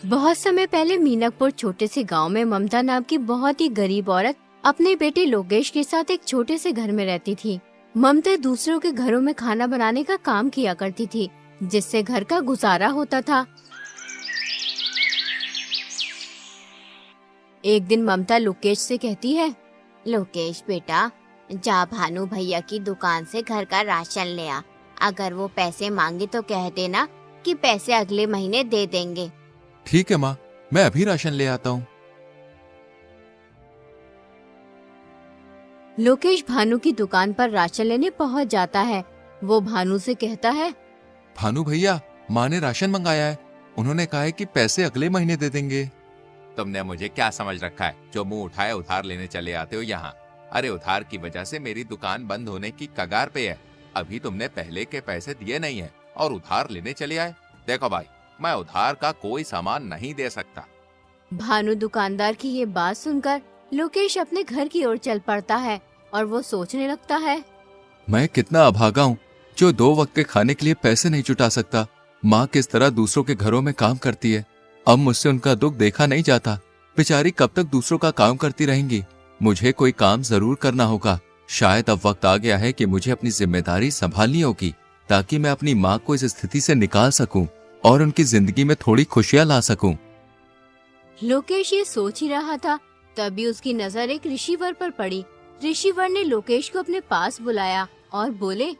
बहुत समय पहले मीनापुर छोटे से गांव में ममता नाम की बहुत ही गरीब औरत अपने बेटे लोकेश के साथ एक छोटे से घर में रहती थी। ममता दूसरों के घरों में खाना बनाने का काम किया करती थी, जिससे घर का गुजारा होता था। एक दिन ममता लोकेश से कहती है, लोकेश बेटा, जा भानु भैया की दुकान से घर का राशन ले आ। अगर वो पैसे मांगे तो कह देना कि पैसे अगले महीने दे देंगे। ठीक है माँ, मैं अभी राशन ले आता हूँ। लोकेश भानु की दुकान पर राशन लेने पहुँच जाता है। वो भानु से कहता है, भानु भैया, माँ ने राशन मंगाया है। उन्होंने कहा है कि पैसे अगले महीने दे देंगे। तुमने मुझे क्या समझ रखा है, जो मुंह उठाए उधार लेने चले आते हो यहाँ। अरे उधार की वजह से मेरी दुकान बंद होने की कगार पे है। अभी तुमने पहले के पैसे दिए नहीं है और उधार लेने चले आए। देखो भाई, मैं उधार का कोई सामान नहीं दे सकता। भानु दुकानदार की ये बात सुनकर लोकेश अपने घर की ओर चल पड़ता है और वो सोचने लगता है, मैं कितना अभागा हूँ जो 2 वक्त के खाने के लिए पैसे नहीं जुटा सकता। माँ किस तरह दूसरों के घरों में काम करती है। अब मुझसे उनका दुख देखा नहीं जाता। बेचारी कब तक दूसरों का काम करती रहेंगी। मुझे कोई काम जरूर करना होगा। शायद अब वक्त आ गया है कि मुझे अपनी जिम्मेदारी संभालनी होगी, ताकि मैं अपनी माँ को इस स्थिति से निकाल सकूं और उनकी जिंदगी में थोड़ी खुशियां ला सकूं। लोकेश ये सोच ही रहा था, तभी उसकी नजर एक ऋषिवर पर पड़ी। ऋषिवर ने लोकेश को अपने पास बुलाया और बोले,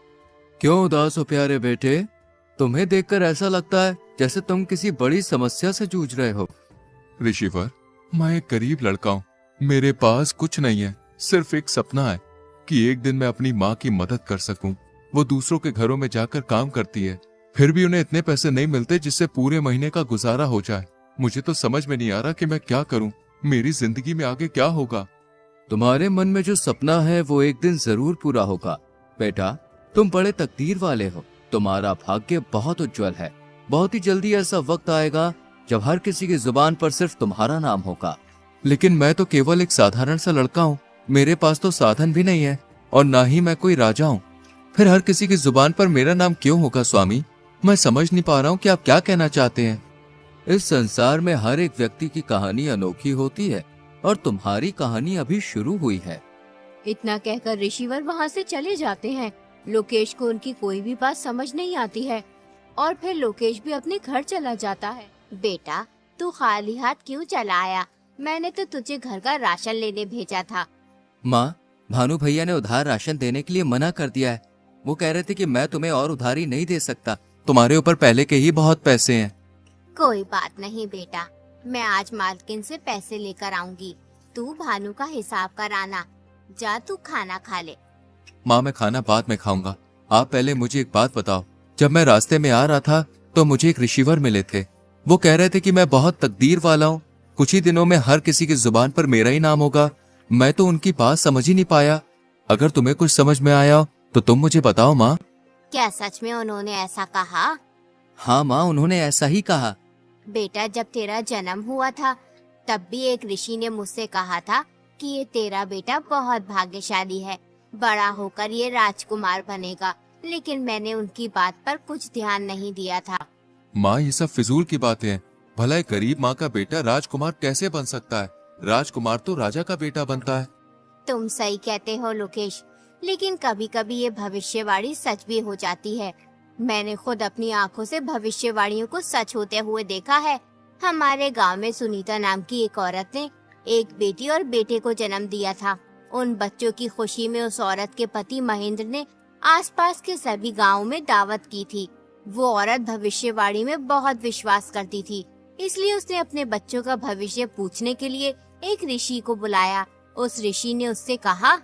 क्यों उदास हो प्यारे बेटे? तुम्हें देखकर ऐसा लगता है जैसे तुम किसी बड़ी समस्या से जूझ रहे हो। ऋषिवर, मैं एक गरीब लड़का हूँ। मेरे पास कुछ नहीं है, सिर्फ एक सपना है कि एक दिन मैं अपनी माँ की मदद कर सकूं। वो दूसरों के घरों में जाकर काम करती है, फिर भी उन्हें इतने पैसे नहीं मिलते जिससे पूरे महीने का गुजारा हो जाए। मुझे तो समझ में नहीं आ रहा कि मैं क्या करूं। मेरी जिंदगी में आगे क्या होगा। तुम्हारे मन में जो सपना है वो एक दिन जरूर पूरा होगा बेटा। तुम बड़े तकदीर वाले हो। तुम्हारा भाग्य बहुत उज्जवल है। बहुत ही जल्दी ऐसा वक्त आएगा जब हर किसी की जुबान पर सिर्फ तुम्हारा नाम होगा। लेकिन मैं तो केवल एक साधारण सा लड़का हूँ। मेरे पास तो साधन भी नहीं है और ना ही मैं कोई राजा हूँ। फिर हर किसी की जुबान पर मेरा नाम क्यों होगा स्वामी? मैं समझ नहीं पा रहा हूँ कि आप क्या कहना चाहते हैं। इस संसार में हर एक व्यक्ति की कहानी अनोखी होती है और तुम्हारी कहानी अभी शुरू हुई है। इतना कहकर ऋषिवर वहाँ से चले जाते हैं। लोकेश को उनकी कोई भी बात समझ नहीं आती है और फिर लोकेश भी अपने घर चला जाता है। बेटा, तू खाली हाथ क्यों चला आया? मैंने तो तुझे घर का राशन लेने भेजा था। माँ, भानु भैया ने उधार राशन देने के लिए मना कर दिया है। वो कह रहे थे कि मैं तुम्हें और उधारी नहीं दे सकता। तुम्हारे ऊपर पहले के ही बहुत पैसे हैं। कोई बात नहीं बेटा, मैं आज मालकिन से पैसे लेकर आऊंगी। तू भानु का हिसाब कराना। जा तू खाना खा ले। माँ, मैं खाना बाद में खाऊंगा। आप पहले मुझे एक बात बताओ। जब मैं रास्ते में आ रहा था तो मुझे एक ऋषिवर मिले थे। वो कह रहे थे कि मैं बहुत तकदीर वाला हूँ। कुछ ही दिनों में हर किसी की जुबान पर मेरा ही नाम होगा। मैं तो उनकी बात समझ ही नहीं पाया। अगर तुम्हें कुछ समझ में आया तो तुम मुझे बताओ माँ। क्या सच में उन्होंने ऐसा कहा? हाँ माँ, उन्होंने ऐसा ही कहा। बेटा, जब तेरा जन्म हुआ था तब भी एक ऋषि ने मुझसे कहा था कि ये तेरा बेटा बहुत भाग्यशाली है, बड़ा होकर ये राजकुमार बनेगा। लेकिन मैंने उनकी बात पर कुछ ध्यान नहीं दिया था। माँ, ये सब फिजूल की बातें हैं। भला एक गरीब माँ का बेटा राजकुमार कैसे बन सकता है? राजकुमार तो राजा का बेटा बनता है। तुम सही कहते हो लोकेश, लेकिन कभी कभी ये भविष्यवाणी सच भी हो जाती है। मैंने खुद अपनी आंखों से भविष्यवाणियों को सच होते हुए देखा है। हमारे गांव में सुनीता नाम की एक औरत ने एक बेटी और बेटे को जन्म दिया था। उन बच्चों की खुशी में उस औरत के पति महेंद्र ने आसपास के सभी गांवों में दावत की थी। वो औरत भविष्यवाणी में बहुत विश्वास करती थी, इसलिए उसने अपने बच्चों का भविष्य पूछने के लिए एक ऋषि को बुलाया। उस ऋषि ने उससे कहा,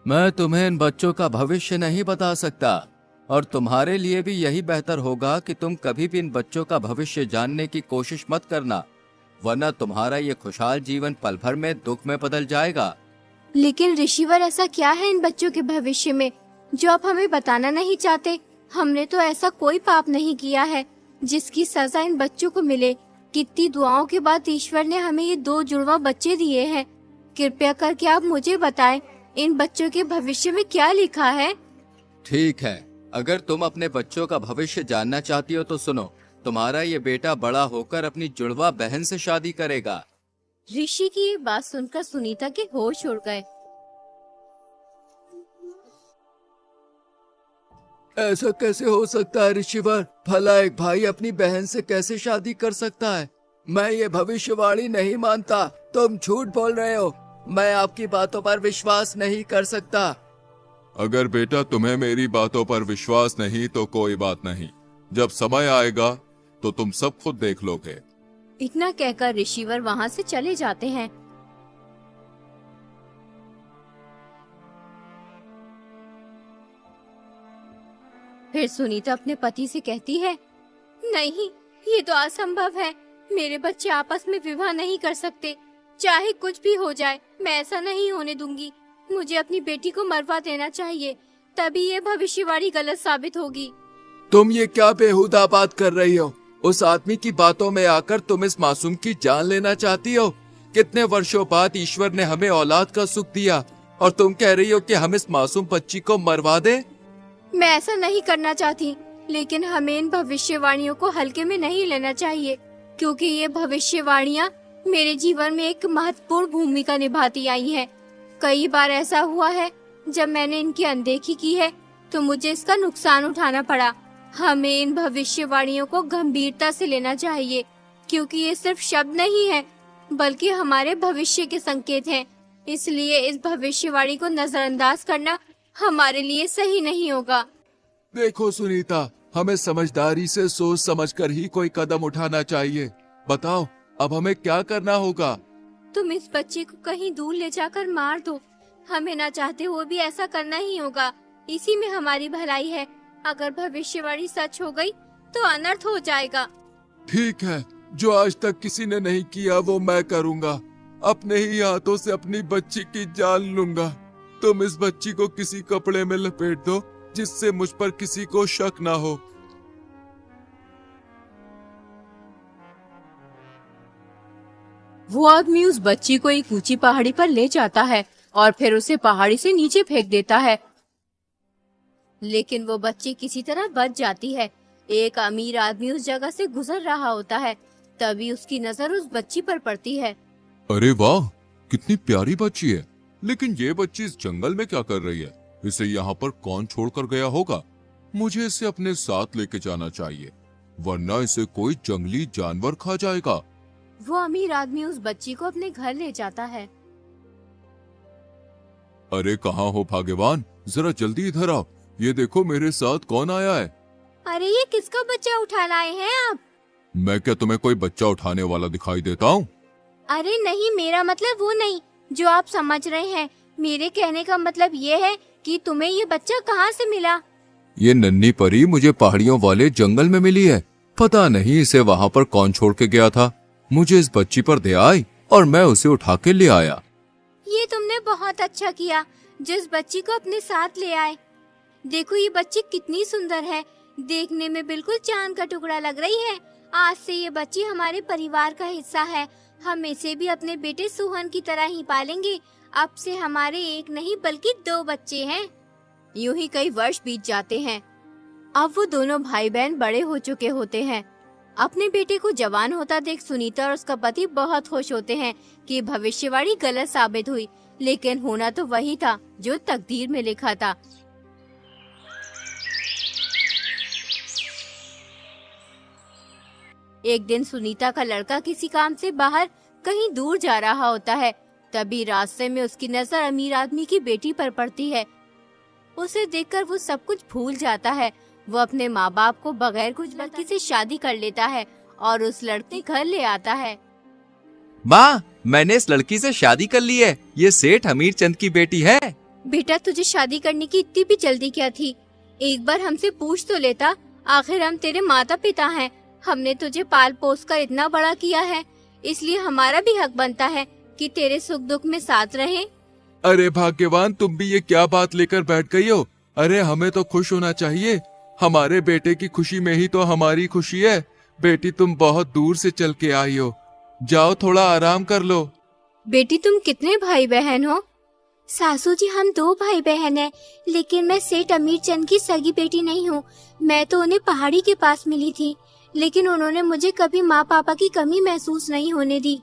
मैं तुम्हें इन बच्चों का भविष्य नहीं बता सकता और तुम्हारे लिए भी यही बेहतर होगा कि तुम कभी भी इन बच्चों का भविष्य जानने की कोशिश मत करना, वरना तुम्हारा ये खुशहाल जीवन पल भर में दुख में बदल जाएगा। लेकिन ऋषिवर, ऐसा क्या है इन बच्चों के भविष्य में जो आप हमें बताना नहीं चाहते? हमने तो ऐसा कोई पाप नहीं किया है जिसकी सजा इन बच्चों को मिले। कितनी दुआओं के बाद ईश्वर ने हमें ये 2 जुड़वा बच्चे दिए हैं। कृपया करके आप मुझे बताएं, इन बच्चों के भविष्य में क्या लिखा है? ठीक है, अगर तुम अपने बच्चों का भविष्य जानना चाहती हो तो सुनो। तुम्हारा ये बेटा बड़ा होकर अपनी जुड़वा बहन से शादी करेगा। ऋषि की ये बात सुनकर सुनीता के होश उड़ गए। ऐसा कैसे हो सकता है ऋषिवर? भला एक भाई अपनी बहन से कैसे शादी कर सकता है? मैं ये भविष्यवाणी नहीं मानता। तुम झूठ बोल रहे हो। मैं आपकी बातों पर विश्वास नहीं कर सकता। अगर बेटा तुम्हें मेरी बातों पर विश्वास नहीं तो कोई बात नहीं, जब समय आएगा तो तुम सब खुद देख लोगे। इतना कहकर ऋषिवर वहाँ से चले जाते हैं। फिर सुनीता अपने पति से कहती है, नहीं, ये तो असंभव है। मेरे बच्चे आपस में विवाह नहीं कर सकते। चाहे कुछ भी हो जाए, मैं ऐसा नहीं होने दूंगी। मुझे अपनी बेटी को मरवा देना चाहिए, तभी ये भविष्यवाणी गलत साबित होगी। तुम ये क्या बेहुदा बात कर रही हो? उस आदमी की बातों में आकर तुम इस मासूम की जान लेना चाहती हो? कितने वर्षों बाद ईश्वर ने हमें औलाद का सुख दिया और तुम कह रही हो कि हम इस मासूम बच्ची को मरवा दें? मैं ऐसा नहीं करना चाहती, लेकिन हमें इन भविष्यवाणियों को हल्के में नहीं लेना चाहिए, क्योंकि ये भविष्यवाणियाँ मेरे जीवन में एक महत्वपूर्ण भूमिका निभाती आई हैं। कई बार ऐसा हुआ है जब मैंने इनकी अनदेखी की है तो मुझे इसका नुकसान उठाना पड़ा। हमें इन भविष्यवाणियों को गंभीरता से लेना चाहिए, क्योंकि ये सिर्फ शब्द नहीं है बल्कि हमारे भविष्य के संकेत हैं। इसलिए इस भविष्यवाणी को नजरअंदाज करना हमारे लिए सही नहीं होगा। देखो सुनीता, हमें समझदारी से सोच समझकर ही कोई कदम उठाना चाहिए। बताओ अब हमें क्या करना होगा? तुम इस बच्चे को कहीं दूर ले जाकर मार दो। हमें ना चाहते हुए भी ऐसा करना ही होगा। इसी में हमारी भलाई है। अगर भविष्यवाणी सच हो गई तो अनर्थ हो जाएगा। ठीक है, जो आज तक किसी ने नहीं किया वो मैं करूँगा। अपने ही हाथों से अपनी बच्ची की जान लूंगा। तुम इस बच्ची को किसी कपड़े में लपेट दो जिससे मुझ पर किसी को शक ना हो। वो आदमी उस बच्ची को एक ऊंची पहाड़ी पर ले जाता है और फिर उसे पहाड़ी से नीचे फेंक देता है, लेकिन वो बच्ची किसी तरह बच जाती है। एक अमीर आदमी उस जगह से गुजर रहा होता है, तभी उसकी नजर उस बच्ची पर पड़ती है। अरे वाह, कितनी प्यारी बच्ची है। लेकिन ये बच्ची इस जंगल में क्या कर रही है? इसे यहाँ पर कौन छोड़कर गया होगा? मुझे इसे अपने साथ लेके जाना चाहिए, वरना इसे कोई जंगली जानवर खा जाएगा। वो अमीर आदमी उस बच्ची को अपने घर ले जाता है। अरे कहाँ हो भाग्यवान, जरा जल्दी इधर आओ। ये देखो मेरे साथ कौन आया है। अरे ये किसका बच्चा उठा लाए हैं आप? मैं क्या तुम्हें कोई बच्चा उठाने वाला दिखाई देता हूँ? अरे नहीं, मेरा मतलब वो नहीं जो आप समझ रहे हैं। मेरे कहने का मतलब ये है कि तुम्हें ये बच्चा कहाँ से मिला? ये नन्ही परी मुझे पहाड़ियों वाले जंगल में मिली है। पता नहीं इसे वहाँ पर कौन छोड़ के गया था। मुझे इस बच्ची पर दया आई और मैं उसे उठा के ले आया। ये तुमने बहुत अच्छा किया जिस बच्ची को अपने साथ ले आए। देखो ये बच्ची कितनी सुंदर है, देखने में बिल्कुल चांद का टुकड़ा लग रही है। आज से ये बच्ची हमारे परिवार का हिस्सा है। हम इसे भी अपने बेटे सुहन की तरह ही पालेंगे। अब से हमारे एक नहीं बल्कि 2 बच्चे हैं। यूं ही कई वर्ष बीत जाते हैं। अब वो दोनों भाई बहन बड़े हो चुके होते हैं। अपने बेटे को जवान होता देख सुनीता और उसका पति बहुत खुश होते हैं कि भविष्यवाणी गलत साबित हुई, लेकिन होना तो वही था जो तकदीर में लिखा था। एक दिन सुनीता का लड़का किसी काम से बाहर कहीं दूर जा रहा होता है। तभी रास्ते में उसकी नजर अमीर आदमी की बेटी पर पड़ती है। उसे देखकर वो सब कुछ भूल जाता है। वो अपने माँ बाप को बगैर कुछ लड़की से शादी कर लेता है और उस लड़के घर ले आता है। माँ, मैंने इस लड़की से शादी कर ली है। ये सेठ हमीर चंद की बेटी है। बेटा तुझे शादी करने की इतनी भी जल्दी क्या थी? एक बार हमसे पूछ तो लेता। आखिर हम तेरे माता पिता हैं। हमने तुझे पाल पोस कर इतना बड़ा किया है, इसलिए हमारा भी हक बनता है कि तेरे सुख दुख में साथ रहें। अरे भाग्यवान, तुम भी ये क्या बात लेकर बैठ गई हो? अरे हमें तो खुश होना चाहिए। हमारे बेटे की खुशी में ही तो हमारी खुशी है। बेटी तुम बहुत दूर से चल के आई हो, जाओ थोड़ा आराम कर लो। बेटी तुम कितने भाई बहन हो? सासू जी हम 2 भाई बहन हैं, लेकिन मैं सेठ अमीर चंद की सगी बेटी नहीं हूँ। मैं तो उन्हें पहाड़ी के पास मिली थी। लेकिन उन्होंने मुझे कभी माँ पापा की कमी महसूस नहीं होने दी।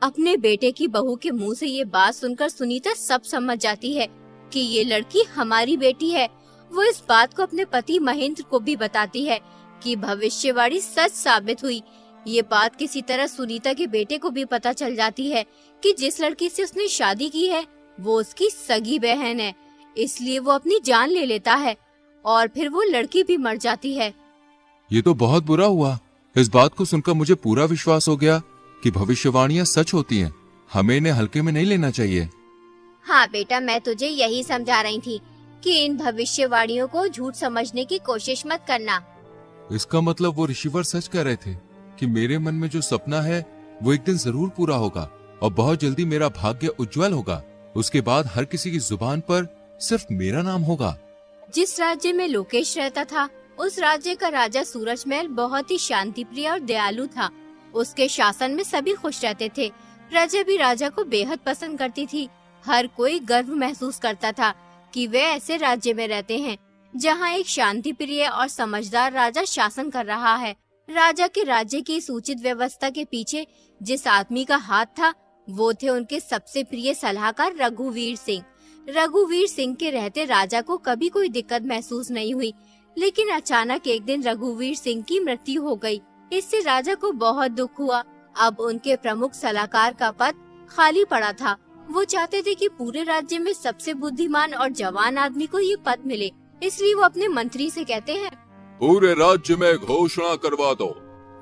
अपने बेटे की बहू के मुंह से ये बात सुनकर सुनीता सब समझ जाती है कि ये लड़की हमारी बेटी है। वो इस बात को अपने पति महेंद्र को भी बताती है कि भविष्यवाणी सच साबित हुई। ये बात किसी तरह सुनीता के बेटे को भी पता चल जाती है कि जिस लड़की से उसने शादी की है वो उसकी सगी बहन है, इसलिए वो अपनी जान ले लेता है और फिर वो लड़की भी मर जाती है। ये तो बहुत बुरा हुआ। इस बात को सुनकर मुझे पूरा विश्वास हो गया कि भविष्यवाणियां सच होती हैं। हमें इन्हें हल्के में नहीं लेना चाहिए। हाँ बेटा, मैं तुझे यही समझा रही थी कि इन भविष्यवाणियों को झूठ समझने की कोशिश मत करना। इसका मतलब वो ऋषिवर सच कह रहे थे कि मेरे मन में जो सपना है वो एक दिन जरूर पूरा होगा और बहुत जल्दी मेरा भाग्य उज्जवल होगा। उसके बाद हर किसी की जुबान पर सिर्फ मेरा नाम होगा। जिस राज्य में लोकेश रहता था उस राज्य का राजा सूरजमहल बहुत ही शांति प्रिय और दयालु था। उसके शासन में सभी खुश रहते थे। प्रजा भी राजा को बेहद पसंद करती थी। हर कोई गर्व महसूस करता था कि वे ऐसे राज्य में रहते हैं जहां एक शांति प्रिय और समझदार राजा शासन कर रहा है। राजा के राज्य की इस उचित व्यवस्था के पीछे जिस आदमी का हाथ था वो थे उनके सबसे प्रिय सलाहकार रघुवीर सिंह। रघुवीर सिंह के रहते राजा को कभी कोई दिक्कत महसूस नहीं हुई, लेकिन अचानक एक दिन रघुवीर सिंह की मृत्यु हो गई। इससे राजा को बहुत दुख हुआ। अब उनके प्रमुख सलाहकार का पद खाली पड़ा था। वो चाहते थे कि पूरे राज्य में सबसे बुद्धिमान और जवान आदमी को ये पद मिले, इसलिए वो अपने मंत्री से कहते हैं, पूरे राज्य में घोषणा करवा दो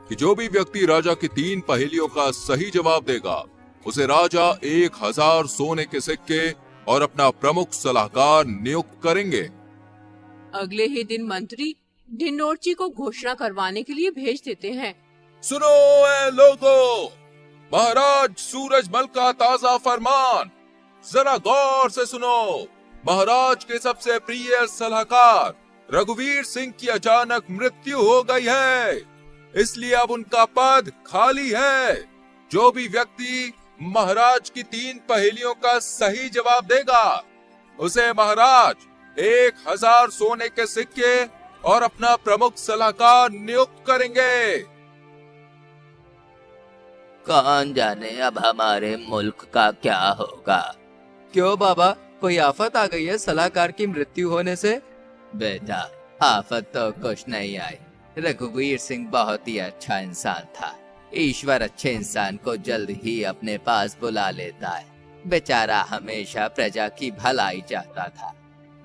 कि जो भी व्यक्ति राजा की 3 पहेलियों का सही जवाब देगा उसे राजा 1000 सोने के सिक्के और अपना प्रमुख सलाहकार नियुक्त करेंगे। अगले ही दिन मंत्री ढिंडोरची को घोषणा करवाने के लिए भेज देते हैं। सुनो ए लोगों, महाराज सूरजमल का ताजा फरमान जरा गौर से सुनो। महाराज के सबसे प्रिय सलाहकार रघुवीर सिंह की अचानक मृत्यु हो गई है, इसलिए अब उनका पद खाली है। जो भी व्यक्ति महाराज की 3 पहेलियों का सही जवाब देगा उसे महाराज 1000 सोने के सिक्के और अपना प्रमुख सलाहकार नियुक्त करेंगे। कौन जाने अब हमारे मुल्क का क्या होगा। क्यों बाबा, कोई आफत आ गई है सलाहकार की मृत्यु होने से? बेटा, आफत तो कुछ नहीं आई। रघुवीर सिंह बहुत ही अच्छा इंसान था। ईश्वर अच्छे इंसान को जल्द ही अपने पास बुला लेता है। बेचारा हमेशा प्रजा की भलाई चाहता था।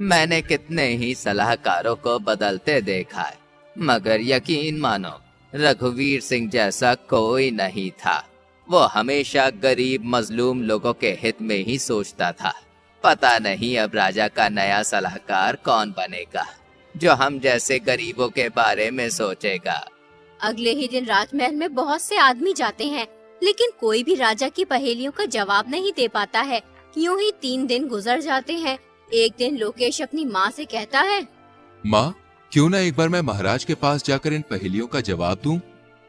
मैंने कितने ही सलाहकारों को बदलते देखा है, मगर यकीन मानो रघुवीर सिंह जैसा कोई नहीं था। वो हमेशा गरीब मजलूम लोगों के हित में ही सोचता था। पता नहीं अब राजा का नया सलाहकार कौन बनेगा जो हम जैसे गरीबों के बारे में सोचेगा। अगले ही दिन राजमहल में बहुत से आदमी जाते हैं, लेकिन कोई भी राजा की पहेलियों का जवाब नहीं दे पाता है। यूं ही 3 दिन गुजर जाते हैं। एक दिन लोकेश अपनी माँ से कहता है, माँ, क्यों ना एक बार मैं महाराज के पास जाकर इन पहेलियों का जवाब दूं?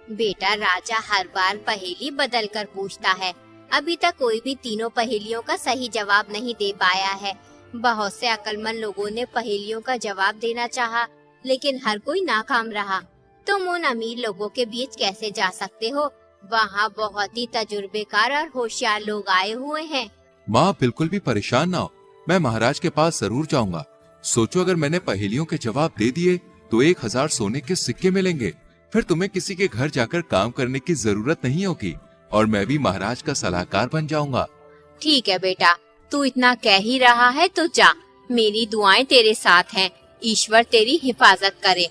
बेटा, राजा हर बार पहेली बदल कर पूछता है। अभी तक कोई भी तीनों पहेलियों का सही जवाब नहीं दे पाया है। बहुत से अक्लमंद लोगों ने पहेलियों का जवाब देना चाहा, लेकिन हर कोई नाकाम रहा। तुम उन अमीर लोगों के बीच कैसे जा सकते हो? वहाँ बहुत ही तजुर्बेकार और होशियार लोग आए हुए हैं। माँ, बिल्कुल भी परेशान ना हो, मैं महाराज के पास जरूर जाऊंगा। सोचो, अगर मैंने पहेलियों के जवाब दे दिए तो 1000 सोने के सिक्के मिलेंगे। फिर तुम्हें किसी के घर जाकर काम करने की जरूरत नहीं होगी और मैं भी महाराज का सलाहकार बन जाऊंगा। ठीक है बेटा, तू इतना कह ही रहा है तो जा। मेरी दुआएं तेरे साथ हैं। ईश्वर तेरी हिफाजत करे।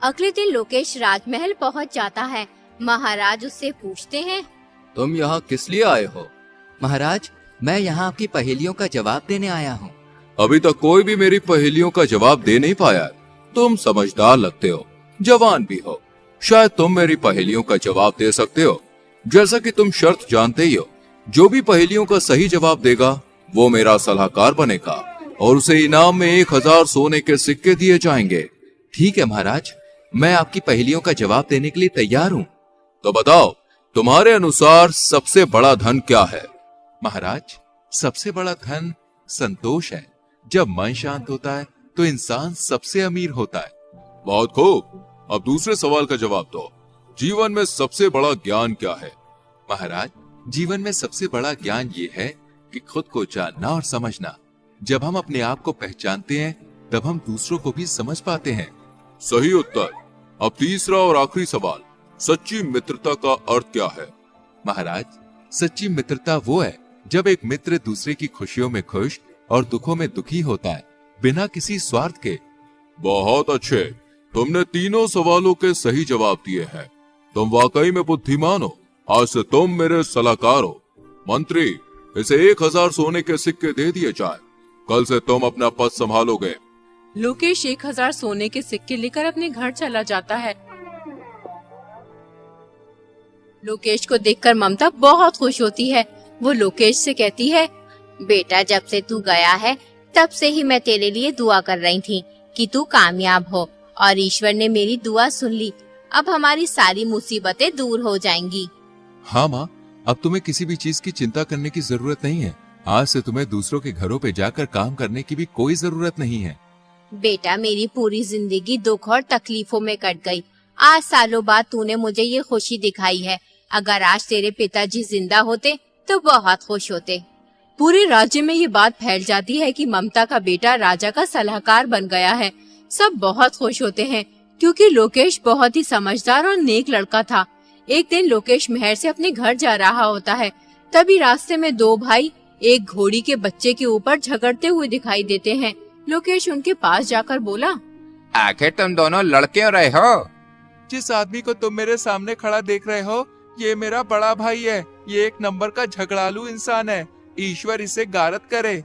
अगले दिन लोकेश राजमहल पहुंच जाता है। महाराज उससे पूछते हैं, तुम यहाँ किस लिए आए हो? महाराज, मैं यहाँ आपकी पहेलियों का जवाब देने आया हूँ। अभी तक कोई भी मेरी पहेलियों का जवाब दे नहीं पाया। तुम समझदार लगते हो, जवान भी हो, शायद तुम मेरी पहेलियों का जवाब दे सकते हो। जैसा कि तुम शर्त जानते ही हो, जो भी पहेलियों का सही जवाब देगा वो मेरा सलाहकार बनेगा और उसे इनाम में 1000 सोने के सिक्के दिए जाएंगे। ठीक है महाराज, मैं आपकी पहेलियों का जवाब देने के लिए तैयार हूँ। तो बताओ, तुम्हारे अनुसार सबसे बड़ा धन क्या है? महाराज, सबसे बड़ा धन संतोष है। जब मन शांत होता है तो इंसान सबसे अमीर होता है। बहुत खूब, अब दूसरे सवाल का जवाब दो। जीवन में सबसे बड़ा ज्ञान क्या है? महाराज, जीवन में सबसे बड़ा ज्ञान ये है कि खुद को जानना और समझना। जब हम अपने आप को पहचानते हैं तब हम दूसरों को भी समझ पाते हैं। सही उत्तर। अब तीसरा और आखिरी सवाल, सच्ची मित्रता का अर्थ क्या है? महाराज, सच्ची मित्रता वो है जब एक मित्र दूसरे की खुशियों में खुश और दुखों में दुखी होता है, बिना किसी स्वार्थ के। बहुत अच्छे, तुमने तीनों सवालों के सही जवाब दिए हैं। तुम वाकई में बुद्धिमान हो। आज से तुम मेरे सलाहकार हो। मंत्री, इसे 1000 सोने के सिक्के दे दिए जाए। कल से तुम अपना पद संभालोगे। लोकेश 1000 सोने के सिक्के लेकर अपने घर चला जाता है। लोकेश को देखकर ममता बहुत खुश होती है। वो लोकेश से कहती है, बेटा, जब से तू गया है तब से ही मैं तेरे लिए दुआ कर रही थी कि तू कामयाब हो, और ईश्वर ने मेरी दुआ सुन ली। अब हमारी सारी मुसीबतें दूर हो जाएंगी। हाँ माँ, अब तुम्हें किसी भी चीज की चिंता करने की जरूरत नहीं है। आज से तुम्हें दूसरों के घरों पे जाकर काम करने की भी कोई जरूरत नहीं है। बेटा, मेरी पूरी जिंदगी दुख और तकलीफों में कट गई। आज सालों बाद तूने मुझे ये खुशी दिखाई है। अगर आज तेरे पिताजी जिंदा होते तो बहुत खुश होते। पूरे राज्य में ये बात फैल जाती है कि ममता का बेटा राजा का सलाहकार बन गया है। सब बहुत खुश होते हैं क्योंकि लोकेश बहुत ही समझदार और नेक लड़का था। एक दिन लोकेश महल से अपने घर जा रहा होता है। तभी रास्ते में दो भाई एक घोड़ी के बच्चे के ऊपर झगड़ते हुए दिखाई देते हैं। लोकेश उनके पास जाकर बोला, आखिर तुम दोनों लड़ क्यों रहे हो? जिस आदमी को तुम मेरे सामने खड़ा देख रहे हो, ये मेरा बड़ा भाई है। ये एक नंबर का झगड़ालू इंसान है। ईश्वर इसे गारत करे।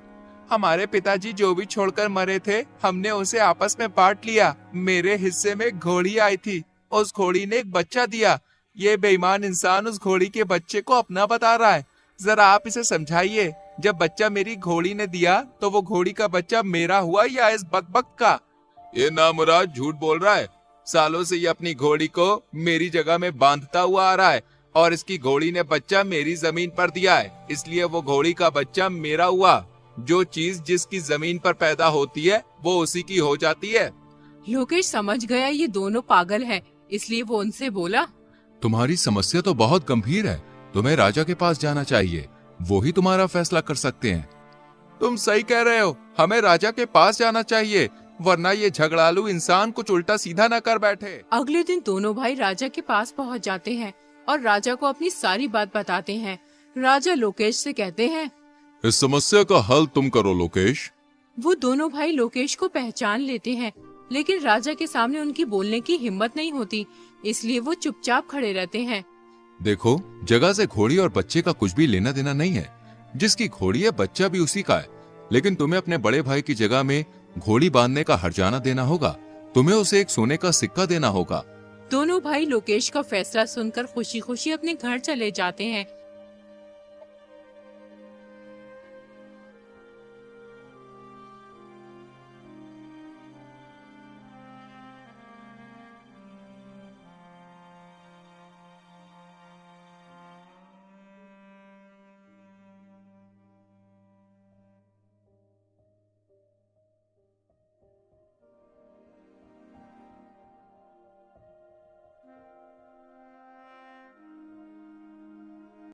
हमारे पिताजी जो भी छोड़कर मरे थे, हमने उसे आपस में बांट लिया। मेरे हिस्से में घोड़ी आई थी, उस घोड़ी ने एक बच्चा दिया। ये बेईमान इंसान उस घोड़ी के बच्चे को अपना बता रहा है। जरा आप इसे समझाइए, जब बच्चा मेरी घोड़ी ने दिया तो वो घोड़ी का बच्चा मेरा हुआ या इस बकबक का? ये नामुराद झूठ बोल रहा है। सालों से ये अपनी घोड़ी को मेरी जगह में बांधता हुआ आ रहा है और इसकी घोड़ी ने बच्चा मेरी जमीन पर दिया है, इसलिए वो घोड़ी का बच्चा मेरा हुआ। जो चीज जिसकी जमीन पर पैदा होती है वो उसी की हो जाती है। लोकेश समझ गया ये दोनों पागल हैं, इसलिए वो उनसे बोला, तुम्हारी समस्या तो बहुत गंभीर है। तुम्हें राजा के पास जाना चाहिए, वो ही तुम्हारा फैसला कर सकते हैं। तुम सही कह रहे हो, हमें राजा के पास जाना चाहिए, वरना ये झगड़ालू इंसान कुछ उल्टा सीधा न कर बैठे। अगले दिन दोनों भाई राजा के पास पहुंच जाते हैं और राजा को अपनी सारी बात बताते हैं। राजा लोकेश से कहते हैं, इस समस्या का हल तुम करो लोकेश। वो दोनों भाई लोकेश को पहचान लेते हैं, लेकिन राजा के सामने उनकी बोलने की हिम्मत नहीं होती, इसलिए वो चुपचाप खड़े रहते हैं। देखो, जगह से घोड़ी और बच्चे का कुछ भी लेना देना नहीं है। जिसकी घोड़ी है बच्चा भी उसी का है, लेकिन तुम्हें अपने बड़े भाई की जगह में घोड़ी बांधने का हर्जाना देना होगा। तुम्हें उसे एक सोने का सिक्का देना होगा। दोनों भाई लोकेश का फैसला सुनकर खुशी खुशी अपने घर चले जाते हैं।